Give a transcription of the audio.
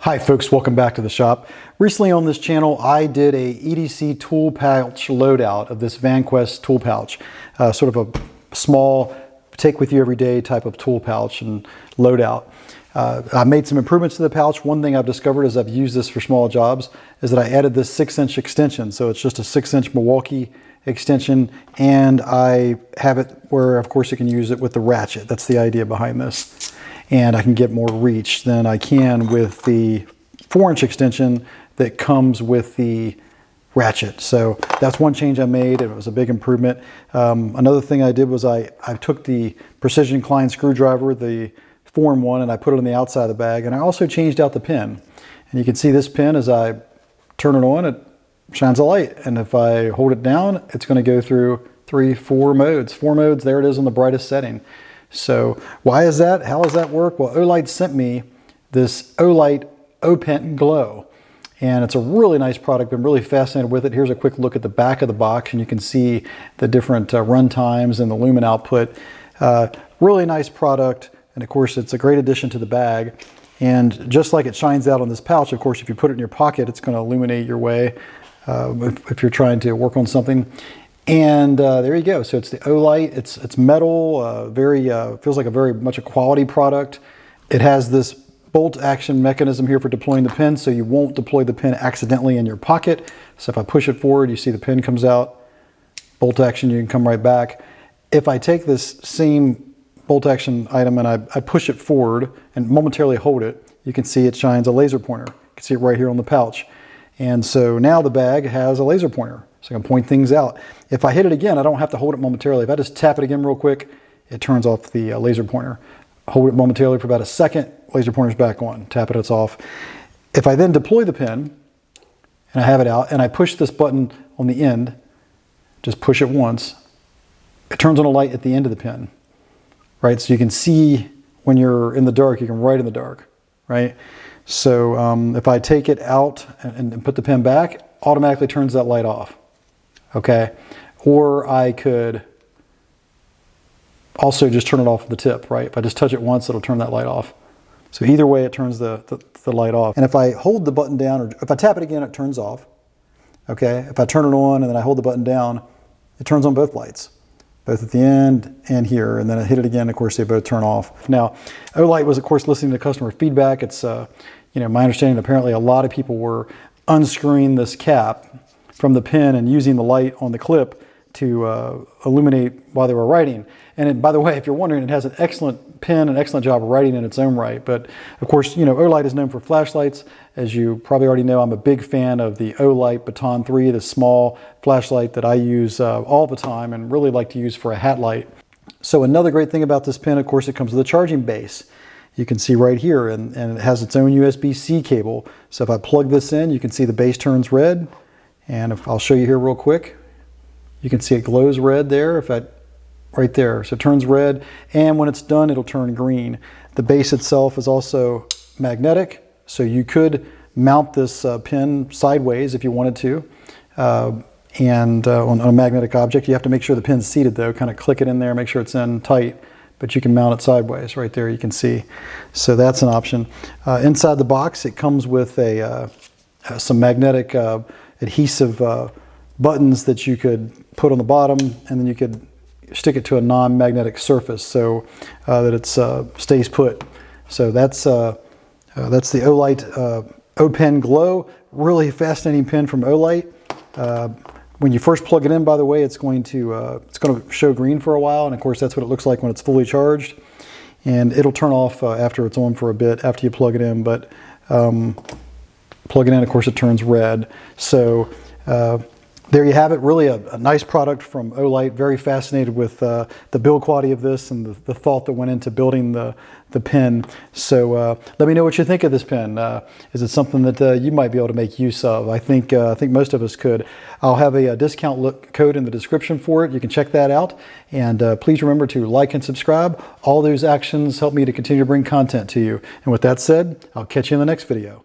Hi folks, welcome back to the shop. Recently on this channel I did a EDC tool pouch loadout of this VanQuest tool pouch. Sort of a small, take with you every day type of tool pouch and loadout. I made some improvements to the pouch. One thing I've discovered as I've used this for small jobs is that I added this 6-inch extension. So it's just a 6-inch Milwaukee extension, and I have it where of course you can use it with the ratchet. That's the idea behind this. And I can get more reach than I can with the 4-inch extension that comes with the ratchet. So that's one change I made. It was a big improvement. Another thing I did was I took the precision inclined screwdriver, the 4-in-1, and I put it on the outside of the bag, and I also changed out the pin. And you can see this pin, as I turn it on, it shines a light, and if I hold it down, it's going to go through 4 modes. 4 modes, there it is on the brightest setting. So why is that? How does that work? Well, Olight sent me this Olight O-Pen Glow, and it's a really nice product. I'm really fascinated with it. Here's a quick look at the back of the box, and you can see the different run times and the lumen output. Really nice product, and of course it's a great addition to the bag. And just like it shines out on this pouch, of course if you put it in your pocket, it's going to illuminate your way if you're trying to work on something. And there you go. So it's the Olight. It's metal. Feels like a very much a quality product. It has this bolt action mechanism here for deploying the pin, so you won't deploy the pin accidentally in your pocket. So if I push it forward, you see the pin comes out. Bolt action, you can come right back. If I take this same bolt action item and I push it forward and momentarily hold it, you can see it shines a laser pointer. You can see it right here on the pouch. And so now the bag has a laser pointer. So I can point things out. If I hit it again, I don't have to hold it momentarily. If I just tap it again real quick, it turns off the laser pointer. Hold it momentarily for about a second, laser pointer's back on. Tap it, it's off. If I then deploy the pin, and I have it out, and I push this button on the end, just push it once, it turns on a light at the end of the pin, right? So you can see when you're in the dark, you can write in the dark, right? So if I take it out and put the pin back, automatically turns that light off. Okay, or I could also just turn it off with the tip, right? If I just touch it once, it'll turn that light off. So either way, it turns the light off. And if I hold the button down, or if I tap it again, it turns off. Okay, if I turn it on and then I hold the button down, it turns on both lights, both at the end and here. And then I hit it again, of course, they both turn off. Now, Olight was, of course, listening to customer feedback. It's, my understanding, apparently a lot of people were unscrewing this cap from the pin and using the light on the clip to illuminate while they were writing. And by the way, if you're wondering, it has an excellent pin, an excellent job of writing in its own right. But of course, Olight is known for flashlights. As you probably already know, I'm a big fan of the Olight Baton 3, the small flashlight that I use all the time and really like to use for a hat light. So another great thing about this pin, of course, it comes with a charging base. You can see right here, and it has its own USB-C cable. So if I plug this in, you can see the base turns red. And if I'll show you here real quick, you can see it glows red there, right there. So it turns red, and when it's done, it'll turn green. The base itself is also magnetic, so you could mount this pin sideways if you wanted to. On a magnetic object, you have to make sure the pin's seated though, kind of click it in there, make sure it's in tight, but you can mount it sideways. Right there you can see. So that's an option. Inside the box, it comes with some magnetic adhesive buttons that you could put on the bottom, and then you could stick it to a non-magnetic surface so that it stays put. So that's the Olight O-Pen Glow. Really fascinating pen from Olight. When you first plug it in, by the way, it's going to show green for a while, and of course that's what it looks like when it's fully charged. And it'll turn off after it's on for a bit after you plug it in, but plug it in, of course, it turns red. So there you have it. Really a nice product from Olight. Very fascinated with the build quality of this and the thought that went into building the pen. So let me know what you think of this pen. Is it something that you might be able to make use of? I think most of us could. I'll have a discount code in the description for it. You can check that out. And please remember to like and subscribe. All those actions help me to continue to bring content to you. And with that said, I'll catch you in the next video.